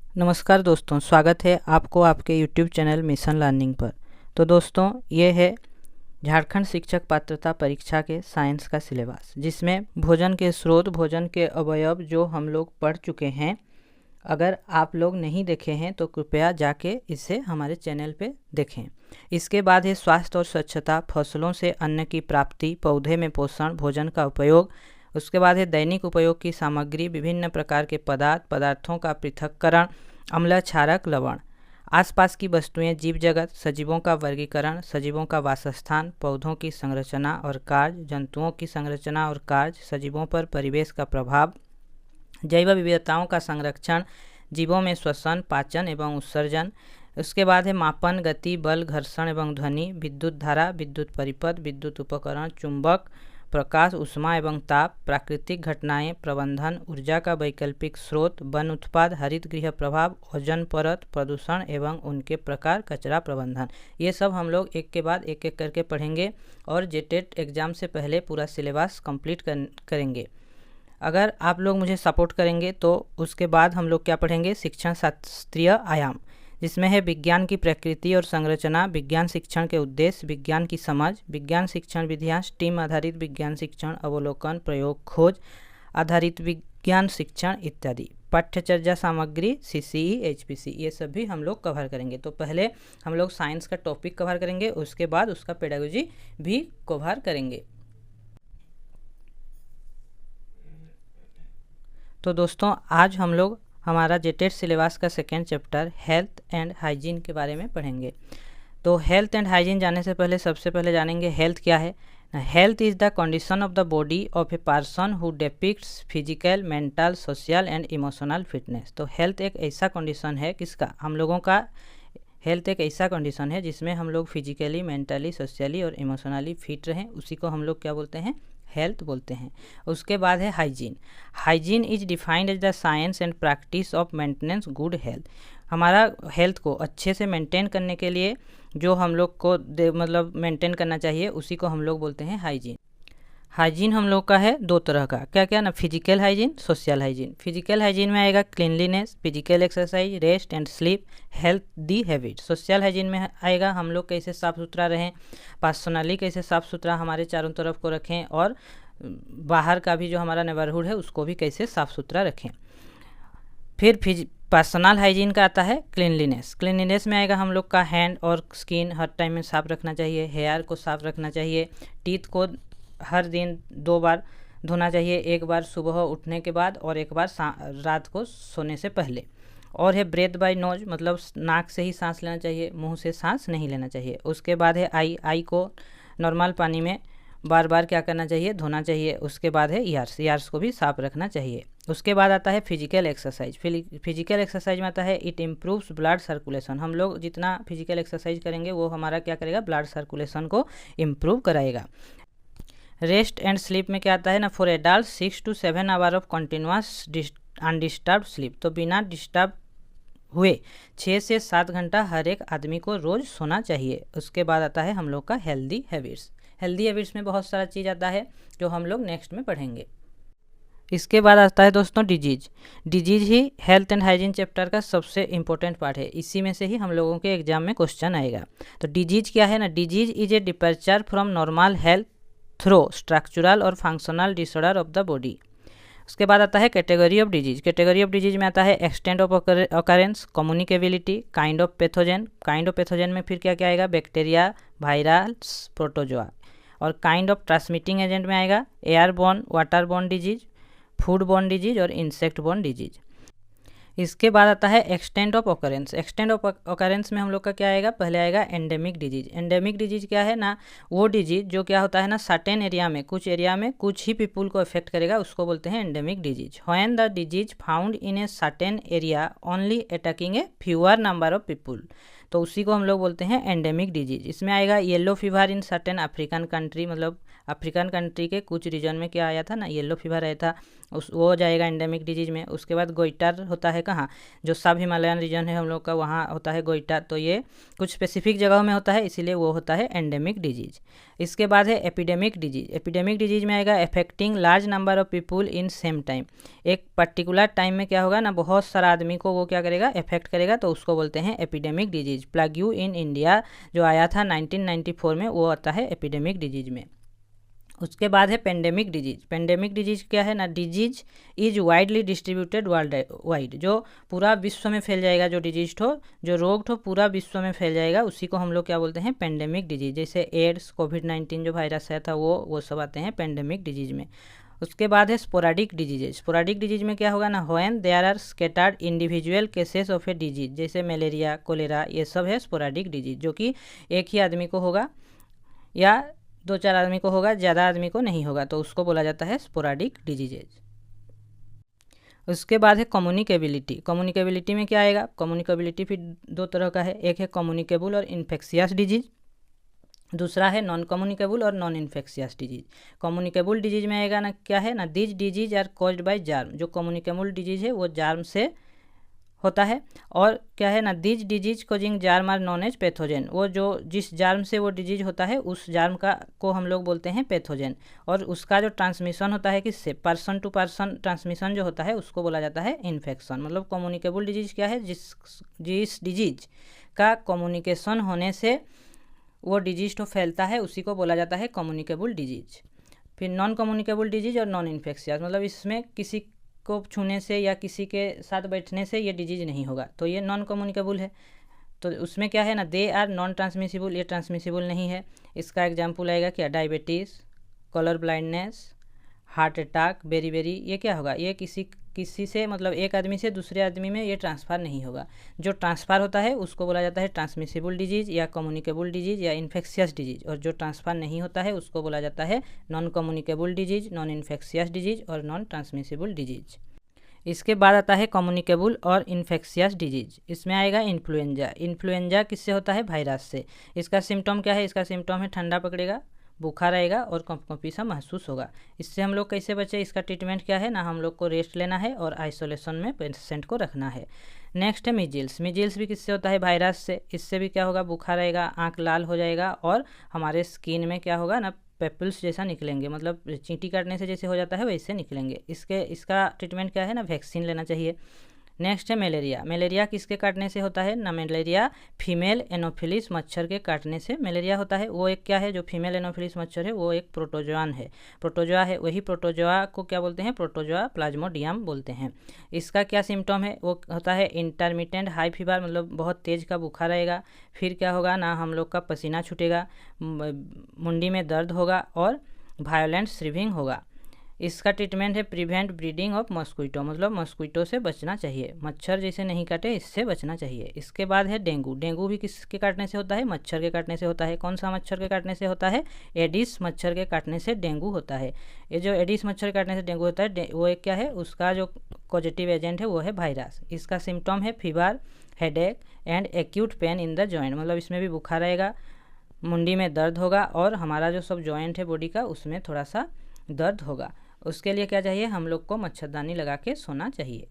नमस्कार दोस्तों, स्वागत है आपको आपके YouTube चैनल मिशन लर्निंग पर। तो दोस्तों, ये है झारखंड शिक्षक पात्रता परीक्षा के साइंस का सिलेबस, जिसमें भोजन के स्रोत, भोजन के अवयव जो हम लोग पढ़ चुके हैं। अगर आप लोग नहीं देखे हैं तो कृपया जाके इसे हमारे चैनल पे देखें। इसके बाद है स्वास्थ्य और स्वच्छता, फसलों से अन्न की प्राप्ति, पौधे में पोषण, भोजन का उपयोग। उसके बाद है दैनिक उपयोग की सामग्री, विभिन्न प्रकार के पदार्थों का पृथक्करण, अम्ल, क्षारक, लवण, आसपास की वस्तुएं, जीव जगत, सजीवों का वर्गीकरण, सजीवों का वासस्थान, पौधों की संरचना और कार्य, जंतुओं की संरचना और कार्य, सजीवों पर परिवेश का प्रभाव, जैव विविधताओं का संरक्षण, जीवों में श्वसन, पाचन एवं उत्सर्जन। उसके बाद है मापन, गति, बल, घर्षण एवं ध्वनि, विद्युत धारा, विद्युत परिपथ, विद्युत उपकरण, चुंबक, प्रकाश, ऊष्मा एवं ताप, प्राकृतिक घटनाएं, प्रबंधन, ऊर्जा का वैकल्पिक स्रोत, वन उत्पाद, हरित गृह प्रभाव, ओजोन परत, प्रदूषण एवं उनके प्रकार, कचरा प्रबंधन। ये सब हम लोग एक के बाद एक करके पढ़ेंगे और जेटेट एग्ज़ाम से पहले पूरा सिलेबस कंप्लीट करेंगे। अगर आप लोग मुझे सपोर्ट करेंगे तो उसके बाद हम लोग क्या पढ़ेंगे, शिक्षण शास्त्रीय आयाम, जिसमें है विज्ञान की प्रकृति और संरचना, विज्ञान शिक्षण के उद्देश्य, विज्ञान की समझ, विज्ञान शिक्षण विधियाँ, स्टीम आधारित विज्ञान शिक्षण, अवलोकन, प्रयोग, खोज आधारित विज्ञान शिक्षण इत्यादि। पाठ्यचर्या सामग्री, CCE, HPC, ये सब भी हम लोग कवर करेंगे। तो पहले हम लोग साइंस का टॉपिक कवर करेंगे, उसके बाद उसका पेडागोजी भी कवर करेंगे। तो दोस्तों, आज हम लोग हमारा जेटेट सिलेबस का second chapter health and hygiene के बारे में पढ़ेंगे। तो हेल्थ एंड हाइजीन जाने से पहले सबसे पहले जानेंगे हेल्थ क्या है। Health is the condition of the body of a person who depicts physical, mental, social and emotional fitness. तो हेल्थ एक ऐसा कंडीशन है, किसका, हम लोगों का हेल्थ एक ऐसा कंडीशन है जिसमें हम लोग फिजिकली, मेंटली, सोशली और इमोशनली फिट रहें, उसी को हम लोग क्या बोलते हैं, हेल्थ बोलते हैं। उसके बाद है hygiene. Hygiene is defined as the science and practice of maintenance good health. हमारा हेल्थ को अच्छे से मेंटेन करने के लिए जो हम लोग को मतलब मेंटेन करना चाहिए, उसी को हम लोग बोलते हैं हाइजीन। हाइजीन हम लोग का है दो तरह का, क्या क्या ना, physical hygiene, social hygiene. Physical hygiene में आएगा cleanliness, physical exercise, rest and sleep, health the habit. Social hygiene में आएगा हम लोग कैसे साफ़ सुथरा रहें, पर्सनली कैसे साफ़ सुथरा हमारे चारों तरफ को रखें, और बाहर का भी जो हमारा नेबरहुड है उसको भी कैसे साफ़ सुथरा रखें। फिर पर्सनल हाइजीन का आता है क्लीनलीनेस। क्लीनलीनेस में आएगा हम लोग का हैंड और स्किन हर टाइम में साफ़ रखना चाहिए, हेयर को साफ़ रखना चाहिए, टीथ को हर दिन 2 बार धोना चाहिए, एक बार सुबह उठने के बाद और एक बार रात को सोने से पहले। और है ब्रेथ बाय नोज, मतलब नाक से ही सांस लेना चाहिए, मुंह से सांस नहीं लेना चाहिए। उसके बाद है आई को नॉर्मल पानी में बार बार क्या करना चाहिए, धोना चाहिए। उसके बाद है ईयर्स को भी साफ रखना चाहिए। उसके बाद आता है फिजिकल एक्सरसाइज। फिजिकल एक्सरसाइज में आता है इट इम्प्रूव्स ब्लड सर्कुलेशन। हम लोग जितना फिजिकल एक्सरसाइज करेंगे वो हमारा क्या करेगा, ब्लड सर्कुलेशन को इम्प्रूव कराएगा। रेस्ट एंड स्लीप में क्या आता है ना, for adult 6 to 7 hour of continuous undisturbed sleep. तो बिना डिस्टर्ब हुए 6 से 7 घंटा हर एक आदमी को रोज़ सोना चाहिए। उसके बाद आता है हम लोग का हेल्दी हैबिट्स। हेल्दी हैबिट्स में बहुत सारा चीज़ आता है जो हम लोग नेक्स्ट में पढ़ेंगे। इसके बाद आता है दोस्तों disease. Disease he health and hygiene chapter का सबसे इंपॉर्टेंट पार्ट है, इसी में से ही हम लोगों के एग्जाम में क्वेश्चन आएगा। तो डिजीज क्या है ना, disease is a departure from normal health through structural और functional disorder of the body. उसके बाद आता है category of disease. Category of disease में आता है extent of occurrence, communicability, kind of pathogen. Kind of pathogen में फिर क्या क्या आएगा, बैक्टीरिया, वायरस, प्रोटोजोआ। और काइंड ऑफ ट्रांसमिटिंग एजेंट में आएगा airborne, waterborne disease, food borne disease और इंसेक्ट बोर्न डिजीज। इसके बाद आता है extent of occurrence. Extent of occurrence में हम लोग का क्या आएगा, पहले आएगा एंडेमिक डिजीज। एंडेमिक डिजीज क्या है ना, वो डिजीज जो क्या होता है ना, सर्टेन एरिया में, कुछ एरिया में कुछ ही पीपुल को अफेक्ट करेगा, उसको बोलते हैं endemic disease. When the disease found in a certain area only attacking A fewer number of people. तो उसी को हम लोग बोलते हैं एंडेमिक डिजीज। इसमें आएगा yellow fever in certain African country, मतलब अफ्रीकन कंट्री के कुछ रीजन में क्या आया था ना, येलो फीवर आया था, वो हो जाएगा एंडेमिक डिजीज में। उसके बाद गोइटर होता है कहाँ, जो सब हिमालयन रीजन है हम लोग का, वहाँ होता है गोइटर, तो ये कुछ स्पेसिफिक जगहों में होता है, इसीलिए वो होता है एंडेमिक डिजीज। इसके बाद है एपिडेमिक डिजीज। एपिडेमिक डिजीज में आएगा affecting large number of people in same time. एक पर्टिकुलर टाइम में क्या होगा ना, बहुत सारा आदमी को वो क्या करेगा, अफेक्ट करेगा, तो उसको बोलते हैं एपिडेमिक डिजीज। प्लेग्यू इन इंडिया जो आया था 1994 में, वो आता है एपिडेमिक डिजीज में। उसके बाद है पेंडेमिक डिजीज। पेंडेमिक डिजीज क्या है ना, disease is widely distributed world wide, जो पूरा विश्व में फैल जाएगा, जो डिजीज हो, जो रोग हो पूरा विश्व में फैल जाएगा, उसी को हम लोग क्या बोलते हैं, पेंडेमिक डिजीज। जैसे एड्स, कोविड-19 जो वायरस आया था वो सब आते हैं पेंडेमिक डिजीज में। उसके बाद है स्पोराडिक डिजीजेज। स्पोराडिक डिजीज में क्या होगा ना, when there are scattered individual cases of a disease, जैसे मलेरिया, कोलेरा, ये सब है स्पोराडिक डिजीज, जो कि एक ही आदमी को होगा या 2-4 आदमी को होगा, ज़्यादा आदमी को नहीं होगा, तो उसको बोला जाता है स्पोराडिक डिजीजेज। उसके बाद है कम्युनिकेबिलिटी। कम्युनिकेबिलिटी में क्या आएगा, कम्युनिकेबिलिटी फिर 2 तरह का है, एक है कम्युनिकेबल और इन्फेक्शियस डिजीज, दूसरा है नॉन कम्युनिकेबल और non infectious disease. Communicable disease में आएगा ना, क्या है ना, this disease are caused by germ. जो कम्युनिकेबल डिजीज है वो जार्म से होता है, और क्या है ना, this disease causing germ are known as pathogen. वो जो जिस जार्म से वो डिजीज होता है, उस जार्म को हम लोग बोलते हैं पैथोजन, और उसका जो ट्रांसमिशन होता है किससे, पर्सन टू पर्सन ट्रांसमिशन जो होता है, उसको बोला जाता है इन्फेक्शन। मतलब कम्युनिकेबल डिजीज क्या है, जिस डिजीज का कम्युनिकेशन होने से वो डिजीज तो फैलता है, उसी को बोला जाता है कम्युनिकेबल डिजीज। फिर नॉन कम्युनिकेबल डिजीज और नॉन इन्फेक्शियस, मतलब इसमें किसी को छूने से या किसी के साथ बैठने से ये डिजीज नहीं होगा, तो ये नॉन कम्युनिकेबल है। तो उसमें क्या है ना, दे आर नॉन ट्रांसमिसिबल, ये ट्रांसमिसिबल नहीं है। इसका एग्जाम्पल आएगा क्या, diabetes, colour blindness, heart attack, बेरी, ये क्या होगा, ये किसी से, मतलब एक आदमी से दूसरे आदमी में ये ट्रांसफ़र नहीं होगा। जो ट्रांसफ़र होता है उसको बोला जाता है ट्रांसमिसिबल डिजीज़ या कम्युनिकेबल डिजीज़ या इन्फेक्शियस डिजीज़, और जो ट्रांसफ़र नहीं होता है उसको बोला जाता है non communicable disease, non infectious disease और नॉन ट्रांसमिसिबल डिजीज़। इसके बाद आता है कम्युनिकेबल और इन्फेक्शियस डिजीज़। इसमें आएगा इन्फ्लुएंजा। इन्फ्लुएंजा किससे होता है, वायरस से। इसका सिम्टम क्या है, इसका सिम्टम है ठंडा पकड़ेगा, बुखार आएगा और कंपकंपी सा महसूस होगा। इससे हम लोग कैसे बचे, इसका ट्रीटमेंट क्या है ना, हम लोग को रेस्ट लेना है और आइसोलेशन में पेशेंट को रखना है। नेक्स्ट है मीजिल्स। मीजिल्स भी किससे होता है, वायरस से। इससे भी क्या होगा, बुखार आएगा, आँख लाल हो जाएगा और हमारे स्किन में क्या होगा ना, पेपल्स जैसा निकलेंगे, मतलब चींटी काटने से जैसे हो जाता है वैसे निकलेंगे। इसका ट्रीटमेंट क्या है ना, वैक्सीन लेना चाहिए। नेक्स्ट है मलेरिया। मलेरिया किसके काटने से होता है ना, मलेरिया फीमेल एनोफिलिस मच्छर के काटने से मलेरिया होता है। वो एक क्या है, जो फीमेल एनोफिलिस मच्छर है वो एक प्रोटोजोआन है, प्रोटोजोआ है। वही प्रोटोजोआ को क्या बोलते हैं, प्रोटोजोआ प्लाज्मोडियम बोलते हैं। इसका क्या सिम्टम है, वो होता है इंटरमिटेंट हाई फीवर, मतलब बहुत तेज़ का बुखार आएगा। फिर क्या होगा ना, हम लोग का पसीना छूटेगा, मुंडी में दर्द होगा और वायलेंट स्रीविंग होगा। इसका ट्रीटमेंट है प्रिवेंट ब्रीडिंग ऑफ मॉस्क्विटो, मतलब मॉस्क्विटो से बचना चाहिए, मच्छर जैसे नहीं काटे इससे बचना चाहिए। इसके बाद है डेंगू। डेंगू भी किसके काटने से होता है, मच्छर के काटने से होता है। कौन सा मच्छर के काटने से होता है, एडिस मच्छर के काटने से डेंगू होता है। ये जो एडिस मच्छर के काटने से डेंगू होता है, वो एक क्या है, उसका जो पॉजिटिव एजेंट है वो है वायरस। इसका सिम्टम है fever, headache and acute pain in the joint, मतलब इसमें भी बुखार आएगा, मुंडी में दर्द होगा और हमारा जो सब जॉइंट है बॉडी का उसमें थोड़ा सा दर्द होगा। उसके लिए क्या चाहिए, हम लोग को मच्छरदानी लगा के सोना चाहिए।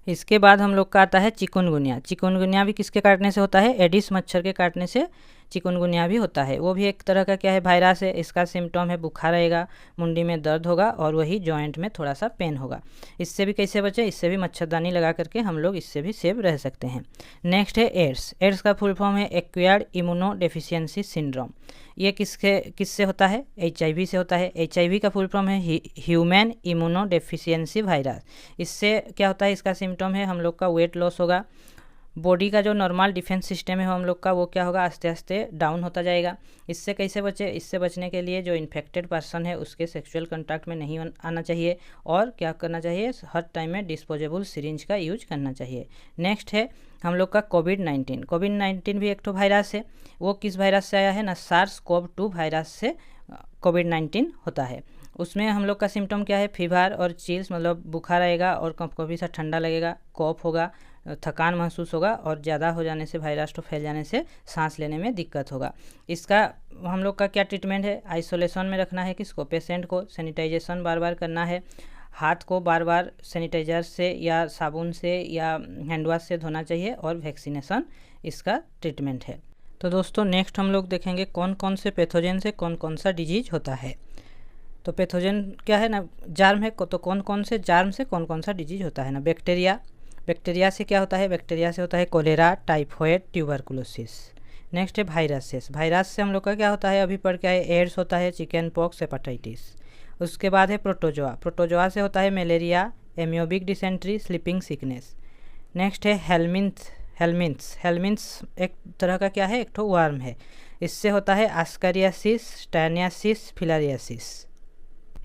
इसके बाद हम लोग का आता है चिकुनगुनिया। चिकुनगुनिया भी किसके काटने से होता है, एडिस मच्छर के काटने से चिकुनगुनिया भी होता है। वो भी एक तरह का क्या है, वायरस है। इसका सिम्टम है बुखार आएगा, मुंडी में दर्द होगा और वही जॉइंट में थोड़ा सा पेन होगा। इससे भी कैसे बचे, इससे भी मच्छरदानी लगा करके हम लोग इससे भी सेफ रह सकते हैं। नेक्स्ट है एड्स। एड्स का फुल फॉर्म है एक्वायर्ड इम्यूनो डेफिशिएंसी सिंड्रोम। ये किससे होता है, HIV से होता है। HIV का फुल फॉर्म है ह्यूमन इम्यूनो डेफिशिएंसी वायरस। इससे क्या होता है, इसका सिम्टम है हम लोग का वेट लॉस होगा, बॉडी का जो नॉर्मल डिफेंस सिस्टम है हम लोग का वो क्या होगा, आस्ते आस्ते डाउन होता जाएगा। इससे कैसे बचे, इससे बचने के लिए जो इन्फेक्टेड पर्सन है उसके सेक्सुअल कॉन्टैक्ट में नहीं आना चाहिए और क्या करना चाहिए, हर टाइम में डिस्पोजेबल सिरिंज का यूज करना चाहिए। नेक्स्ट है हम लोग का कोविड-19। कोविड-19 भी एक तो वायरस है। वो किस वायरस से आया है ना, SARS-CoV-2 वायरस से कोविड-19 होता है। उसमें हम लोग का सिम्टम क्या है, फीवर और चिल्स, मतलब बुखार आएगा और कभी सा ठंडा लगेगा, कॉफ होगा, थकान महसूस होगा और ज़्यादा हो जाने से, वायरस तो फैल जाने से सांस लेने में दिक्कत होगा। इसका हम लोग का क्या ट्रीटमेंट है? आइसोलेशन में रखना है किसको? पेशेंट को। सैनिटाइजेशन बार बार करना है, हाथ को बार बार सैनिटाइजर से या साबुन से या हैंड वॉश से धोना चाहिए, और वैक्सीनेशन इसका ट्रीटमेंट है। तो दोस्तों नेक्स्ट हम लोग देखेंगे कौन कौन से पैथोजन से कौन कौन सा डिजीज होता है। तो पैथोजन क्या है ना, जार्म है, तो कौन कौन से जार्म से कौन कौन सा डिजीज होता है ना। बैक्टीरिया, बैक्टीरिया से क्या होता है? बैक्टीरिया से होता है कोलेरा, टाइफॉइड, ट्यूबरकुलोसिस। नेक्स्ट है वायरसेस, वायरस से हम लोग का क्या होता है, अभी पढ़ के आए, एड्स होता है, चिकन पॉक्स, हेपाटाइटिस। उसके बाद है प्रोटोजोआ, प्रोटोजोआ से होता है malaria, amoebic dysentery, sleeping sickness. Next है हेलमिंथ, हेलमिंथ्स, हेलमिंथ्स एक तरह का क्या है, एक ठो वर्म है, इससे होता है आस्कारियासिस, स्टैनियासिस, फिलारियासिस।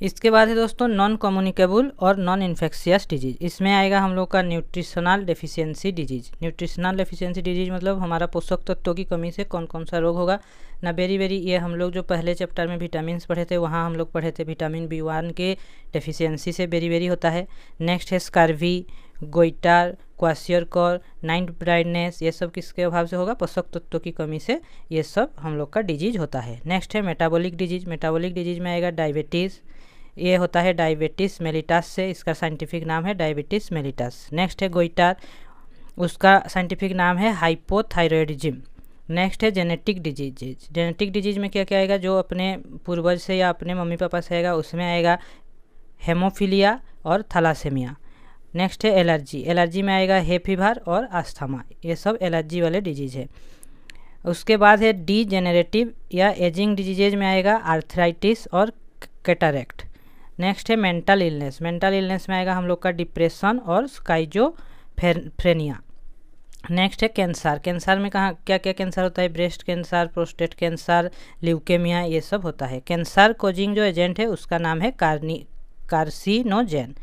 इसके बाद है दोस्तों नॉन कम्युनिकेबल और नॉन इन्फेक्शियस डिजीज। इसमें आएगा हम लोग का nutritional deficiency disease. Nutritional deficiency disease मतलब हमारा पोषक तत्वों की कमी से कौन कौन सा रोग होगा ना। वेरी ये हम लोग जो पहले चैप्टर में विटामिन पढ़े थे, वहाँ हम लोग पढ़े थे विटामिन B1 के डेफिशिएंसी से वेरी होता है। नेक्स्ट है स्कार्वी, गोइटर, क्वाशियरकोर, नाइट ब्लाइंडनेस, ये सब किसके अभाव से होगा? पोषक तत्वों की कमी से ये सब हम लोग का डिजीज होता है। नेक्स्ट है मेटाबॉलिक डिजीज, मेटाबॉलिक डिजीज में आएगा डायबिटीज़, ये होता है डायबिटीज़ मेलिटस से, इसका साइंटिफिक नाम है डायबिटीज़ मेलिटस। नेक्स्ट है गोइटर, उसका साइंटिफिक नाम है हाइपोथायरॉयडिज्म। नेक्स्ट है जेनेटिक डिजीज, जेनेटिक डिजीज में क्या क्या आएगा, जो अपने पूर्वज से या अपने मम्मी पापा से आएगा, उसमें आएगा हेमोफीलिया और थैलासेमिया। नेक्स्ट है एलर्जी, एलर्जी में आएगा हे फीवर और अस्थमा, ये सब एलर्जी वाले डिजीज है। उसके बाद है डीजेनरेटिव या एजिंग डिजीजेज में आएगा आर्थराइटिस और कैटरेक्ट। नेक्स्ट है मेंटल इलनेस, मेंटल इलनेस में आएगा हम लोग का डिप्रेशन और स्काइजोफ्रेनिया। नेक्स्ट है कैंसर, कैंसर में कहाँ क्या क्या कैंसर होता है? Breast cancer, prostate cancer, leukaemia, ये सब होता है। कैंसर कोजिंग जो एजेंट है उसका नाम है कार्सिनोजेन,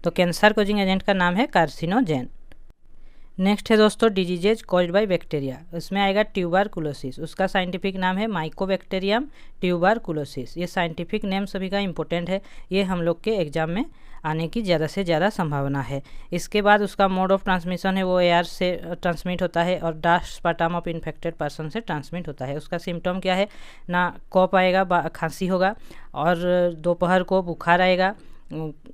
तो कैंसर कोजिंग एजेंट का नाम है कार्सिनोजेन। नेक्स्ट है दोस्तों डिजीजेज कॉज्ड बाय बैक्टीरिया, उसमें आएगा ट्यूबरकुलोसिस, उसका साइंटिफिक नाम है माइकोबैक्टीरियम ट्यूबरकुलोसिस। ये साइंटिफिक नेम सभी का इंपॉर्टेंट है, ये हम लोग के एग्जाम में आने की ज़्यादा से ज़्यादा संभावना है। इसके बाद उसका मोड ऑफ ट्रांसमिशन है वो एयर से ट्रांसमिट होता है और डस्ट स्पर्टम ऑफ इन्फेक्टेड पर्सन से ट्रांसमिट होता है। उसका सिम्टम क्या है ना, कफ आएगा, खांसी होगा, और दोपहर को बुखार आएगा,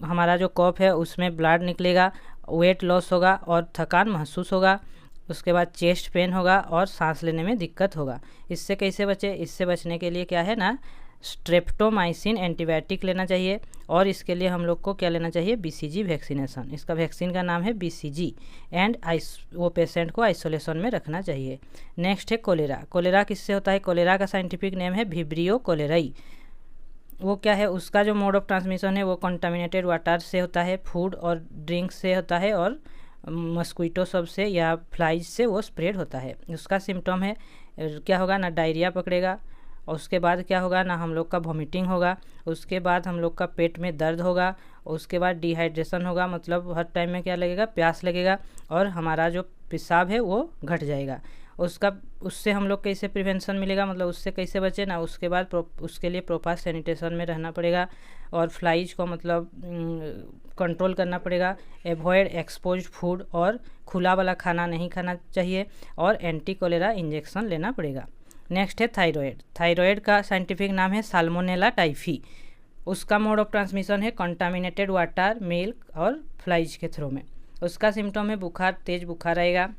हमारा जो कफ है उसमें ब्लड निकलेगा, वेट लॉस होगा और थकान महसूस होगा। उसके बाद चेस्ट पेन होगा और सांस लेने में दिक्कत होगा। इससे कैसे बचे? इससे बचने के लिए क्या है ना, स्ट्रेप्टोमाइसिन एंटीबायोटिक लेना चाहिए, और इसके लिए हम लोग को क्या लेना चाहिए? BCG वैक्सीनेशन, इसका वैक्सीन का नाम है BCG, एंड वो पेशेंट को आइसोलेशन में रखना चाहिए। नेक्स्ट है कोलेरा, कोलेरा किससे होता है? कोलेरा का साइंटिफिक नेम है विब्रियो कोलेराई। वो क्या है, उसका जो मोड ऑफ ट्रांसमिशन है वो कंटामिनेटेड वाटर से होता है, फूड और ड्रिंक्स से होता है, और मस्क्वीटो सब से या फ्लाइज से वो स्प्रेड होता है। उसका सिम्टम है क्या होगा ना, डायरिया पकड़ेगा, और उसके बाद क्या होगा ना, हम लोग का वॉमिटिंग होगा, उसके बाद हम लोग का पेट में दर्द होगा, उसके बाद डिहाइड्रेशन होगा, मतलब हर टाइम में क्या लगेगा, प्यास लगेगा, और हमारा जो पेशाब है वो घट जाएगा। उससे हम लोग कैसे प्रिवेंशन मिलेगा, मतलब उससे कैसे बचे ना, उसके बाद उसके लिए प्रॉपर सैनिटेशन में रहना पड़ेगा, और फ्लाइज को मतलब कंट्रोल करना पड़ेगा, एवॉइड एक्सपोज्ड फूड और खुला वाला खाना नहीं खाना चाहिए, और एंटी कोलेरा इंजेक्शन लेना पड़ेगा। नेक्स्ट है थायराइड, थायराइड का साइंटिफिक नाम है साल्मोनेला टाइफी। उसका मोड ऑफ ट्रांसमिशन है कंटामिनेटेड वाटर, मिल्क और फ्लाइज के थ्रू में। उसका सिम्टम है बुखार, तेज बुखार आएगा,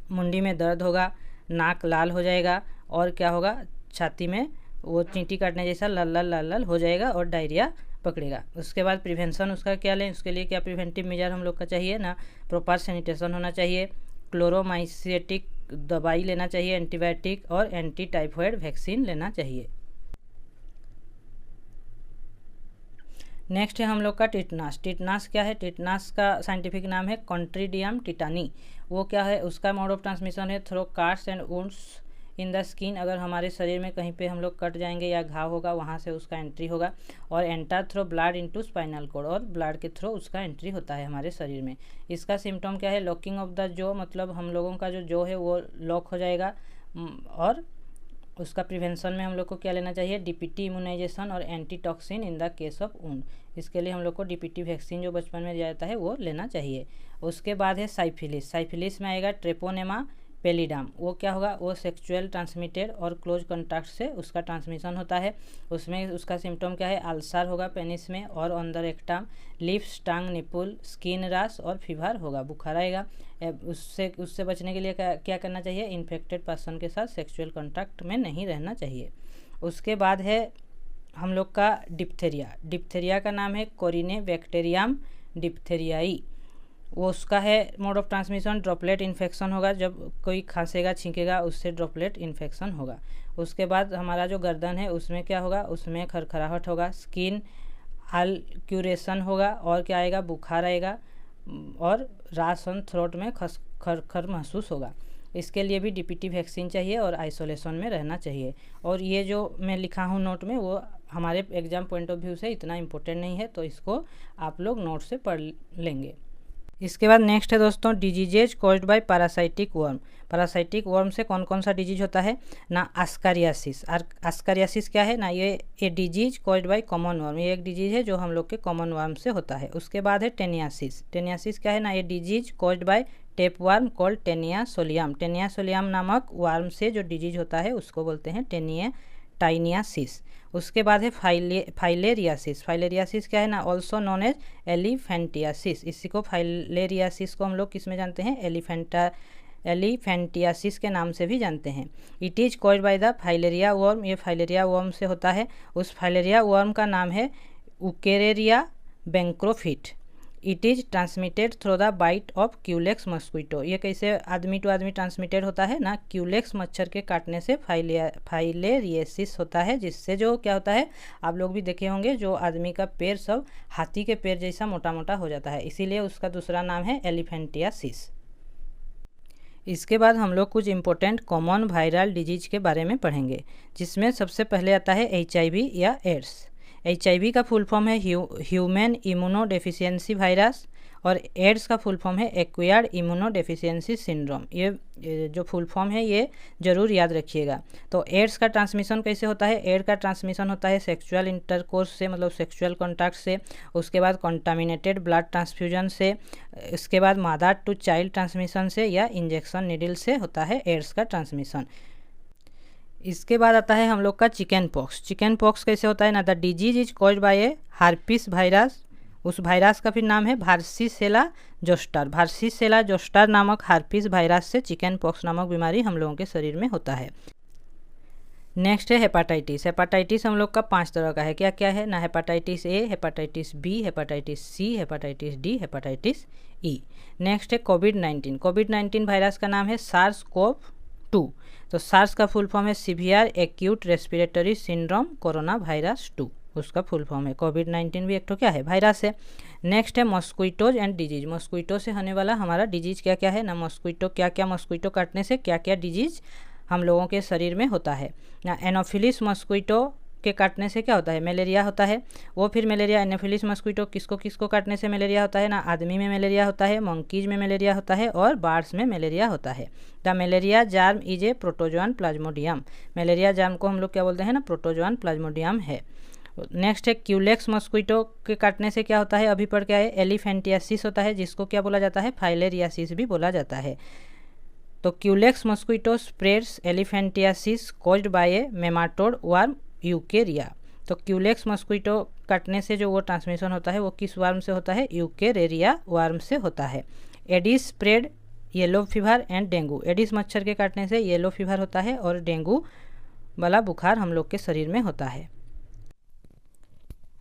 मुंडी में दर्द होगा, नाक लाल हो जाएगा, और क्या होगा, छाती में वो चींटी काटने जैसा लाल लाल हो जाएगा, और डायरिया पकड़ेगा। उसके बाद प्रिवेंशन उसका क्या लें, उसके लिए क्या प्रिवेंटिव मेजर हम लोग का चाहिए ना, प्रॉपर सैनिटेशन होना चाहिए, क्लोरोमाइसिटिक दवाई लेना चाहिए, एंटीबायोटिक, और एंटी टाइफॉइड वैक्सीन लेना चाहिए। नेक्स्ट है हम लोग का टिटनास, टिटनास क्या है? टिटनास का साइंटिफिक नाम है कॉन्ट्रीडियम टिटानी। वो क्या है, उसका मोड ऑफ ट्रांसमिशन है through cuts and wounds in the skin, अगर हमारे शरीर में कहीं पे हम लोग कट जाएंगे या घाव होगा वहाँ से उसका एंट्री होगा, और enter through blood into spinal cord, और ब्लड के थ्रू उसका एंट्री होता है हमारे शरीर में। इसका सिम्टम क्या है, लॉकिंग ऑफ द जो, मतलब हम लोगों का जो है वो लॉक हो जाएगा, और उसका प्रिवेंशन में हम लोग को क्या लेना चाहिए, डीपीटी इम्यूनाइजेशन और antitoxin in the case of wound. इसके लिए हम लोग को डीपीटी वैक्सीन जो बचपन में दिया जाता है वो लेना चाहिए। उसके बाद है साइफिलिस। साइफिलिस में आएगा ट्रेपोनेमा पेलिडाम। वो क्या होगा, वो सेक्सुअल ट्रांसमिटेड और क्लोज कॉन्टैक्ट से उसका ट्रांसमिशन होता है। उसमें उसका सिम्टम क्या है, अल्सर होगा पेनिस में और on the rectum, lips, tongue, nipple, skin rash और फीवर होगा, बुखार आएगा। उससे बचने के लिए क्या करना चाहिए, इन्फेक्टेड पर्सन के साथ सेक्सुअल कॉन्टैक्ट में नहीं रहना चाहिए। उसके बाद है हम लोग का डिप्थेरिया। डिप्थेरिया का नाम है कोरिनेबैक्टीरियम डिप्थेरियाई। वो उसका है mode of transmission droplet infection होगा, जब कोई खांसेगा छींकेगा उससे ड्रॉपलेट इन्फेक्शन होगा। उसके बाद हमारा जो गर्दन है उसमें क्या होगा, उसमें खरखराहट होगा, स्किन अल्क्यूरेशन होगा और क्या आएगा, बुखार आएगा और रैश ऑन थ्रोट में खर महसूस होगा। इसके लिए भी डीपीटी वैक्सीन चाहिए और आइसोलेशन में रहना चाहिए। और ये जो मैं लिखा हूँ नोट में वो हमारे एग्जाम पॉइंट ऑफ व्यू से इतना इम्पोर्टेंट नहीं है, तो इसको आप लोग नोट से पढ़ लेंगे। इसके बाद नेक्स्ट है दोस्तों diseases caused by parasitic worm. Parasitic worm से कौन कौन सा डिजीज होता है ना, आस्कारियासिस। आस्कारियासिस क्या है ना, ये disease caused by common worm, ये एक डिजीज है जो हम लोग के कॉमन वर्म से होता है। उसके बाद है टेनियासिस। टेनियासिस क्या है ना, ये disease caused by tape worm called Taenia solium. Taenia solium नामक वर्म से जो डिजीज होता है उसको बोलते हैं टाइनियासिस। उसके बाद है फाइलेरियासिस। फाइलेरियासिस क्या है ना, ऑल्सो नोन एज एलिफेंटियासिस। इसी को फाइलेरियासिस को हम लोग किस में जानते हैं, एलिफेंटियासिस के नाम से भी जानते हैं। It is caused by the filaria worm. ये फाइलेरिया वर्म से होता है। उस फाइलेरिया वर्म का नाम है Wuchereria bancrofti. It is transmitted through the bite of Culex mosquito. ये कैसे आदमी टू आदमी ट्रांसमिटेड होता है ना, क्यूलेक्स मच्छर के काटने से फाइलेरियासिस होता है, जिससे जो क्या होता है आप लोग भी देखे होंगे, जो आदमी का पैर सब हाथी के पैर जैसा मोटा मोटा हो जाता है, इसीलिए उसका दूसरा नाम है एलिफेंटियासिस। इसके बाद हम लोग कुछ इंपॉर्टेंट कॉमन वायरल डिजीज के बारे में पढ़ेंगे, जिसमें सबसे पहले आता है HIV या एड्स। HIV का फुल फॉर्म है ह्यूमन इम्यूनोडेफिशिएंसी वायरस और एड्स का फुल फॉर्म है एक्वायर्ड इम्यूनोडेफिशिएंसी सिंड्रोम। ये जो फुल फॉर्म है ये जरूर याद रखिएगा। तो एड्स का ट्रांसमिशन कैसे होता है, एड्स का ट्रांसमिशन होता है सेक्सुअल इंटरकोर्स से, मतलब सेक्सुअल कॉन्टैक्ट से। उसके बाद कॉन्टामिनेटेड ब्लड ट्रांसफ्यूजन से। इसके बाद मदर टू चाइल्ड ट्रांसमिशन से या इंजेक्शन नीडल से होता है एड्स का ट्रांसमिशन। इसके बाद आता है हम लोग का चिकन पॉक्स। चिकन पॉक्स कैसे होता है ना, the disease is caused by A हार्पिस virus. उस वायरस का फिर नाम है वार्सिसेला जोस्टर। वार्सिसेला जोस्टर नामक हार्पिस वायरस से चिकन पॉक्स नामक बीमारी हम लोगों के शरीर में होता है। नेक्स्ट है हेपाटाइटिस। हेपाटाइटिस हम लोग का 5 तरह का है। क्या क्या है ना, hepatitis A, hepatitis B, hepatitis C, hepatitis D, hepatitis E। Next है कोविड-19। कोविड-19 वायरस का नाम है SARS-CoV-2। तो सार्स का फुल फॉर्म है severe acute respiratory syndrome corona virus 2, उसका फुल फॉर्म है। कोविड-19 भी एक तो क्या है, वायरस है। नेक्स्ट है मॉस्क्विटोज एंड डिजीज। मॉस्क्विटो से होने वाला हमारा डिजीज क्या क्या है ना, मॉस्क्विटो क्या क्या, मॉस्क्विटो काटने से क्या क्या डिजीज हम लोगों के शरीर में होता है ना। एनोफिलिस मॉस्क्विटो के काटने से क्या होता है, मलेरिया होता है। वो फिर मलेरिया एनोफिलिस मॉस्क्विटो किसको किसको काटने से मलेरिया होता है ना, आदमी में मलेरिया होता है, मंकीज में मलेरिया होता है और बर्ड्स में मलेरिया होता है। The malaria germ is a protozoan Plasmodium. Malaria germ को हम लोग क्या बोलते हैं ना, प्रोटोजोआन प्लाज्मोडियम है। नेक्स्ट है क्यूलेक्स मॉस्क्विटो के काटने से क्या होता है, अभी पढ़ के आए, एलिफेंटियासिस होता है, जिसको क्या बोला जाता है, फाइलेरियासिस भी बोला जाता है। तो Culex mosquito spreads elephantiasis caused by a nematode worm Wuchereria. तो क्यूलेक्स मॉस्क्विटो काटने से जो वो ट्रांसमिशन होता है वो किस वर्म से होता है, यूकेरेरिया वर्म से होता है। Aedes spread yellow fever and dengue. Aedes मच्छर के काटने से येलो फीवर होता है और डेंगू वाला बुखार हम लोग के शरीर में होता है।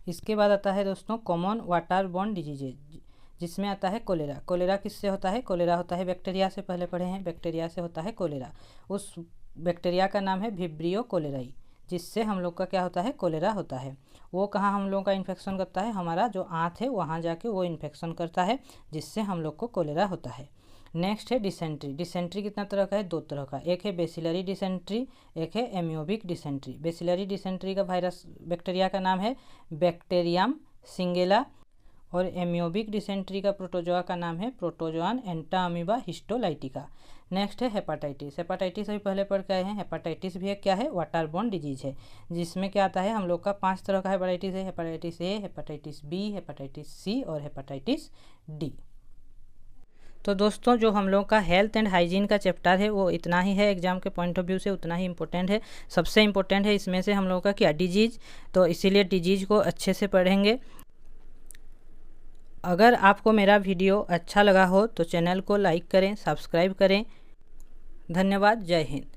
इसके बाद आता है दोस्तों कॉमन वाटर बॉर्न डिजीजेज, जिसमें आता है कोलेरा। कोलेरा किससे होता है, कोलेरा होता है बैक्टीरिया से, पहले पढ़े हैं, बैक्टीरिया से होता है कोलेरा। उस बैक्टीरिया का नाम है विब्रियो कोलेराई, जिससे हम लोग का क्या होता है, कोलेरा होता है। वो कहाँ हम लोग का इन्फेक्शन करता है, हमारा जो आँत है वहाँ जाके वो इन्फेक्शन करता है, जिससे हम लोग को कोलेरा होता है। नेक्स्ट है डिसेंट्री। डिसेंट्री कितना तरह का है, 2 तरह का, एक है बेसिलरी डिसेंट्री, एक है एमियोबिक डिसेंट्री। बेसिलरी डिसेंट्री का वायरस बैक्टीरिया का नाम है बैक्टीरियम सिंगेला और एमियोबिक डिसेंट्री का प्रोटोजोआ का नाम है प्रोटोजोआन एंटाअमीबा हिस्टोलाइटिका। नेक्स्ट है हेपाटाइटिस। हेपाटाइटिस अभी पहले पढ़ के आए हैं। हेपाटाइटिस भी एक क्या है, वाटरबोर्न डिजीज है, जिसमें क्या आता है हम लोग का 5 तरह का हेपाटाइटिस है। Hepatitis A, hepatitis B, hepatitis C और हेपाटाइटिस डी। तो दोस्तों जो हम लोग का हेल्थ एंड हाइजीन का चैप्टर है वो इतना ही है, एग्जाम के पॉइंट ऑफ व्यू से उतना ही इम्पोर्टेंट है। सबसे इम्पोर्टेंट है इसमें से हम लोग का क्या, डिजीज, तो इसीलिए डिजीज को अच्छे से पढ़ेंगे। अगर आपको मेरा वीडियो अच्छा लगा हो तो चैनल को लाइक करें, सब्सक्राइब करें। धन्यवाद। जय हिंद।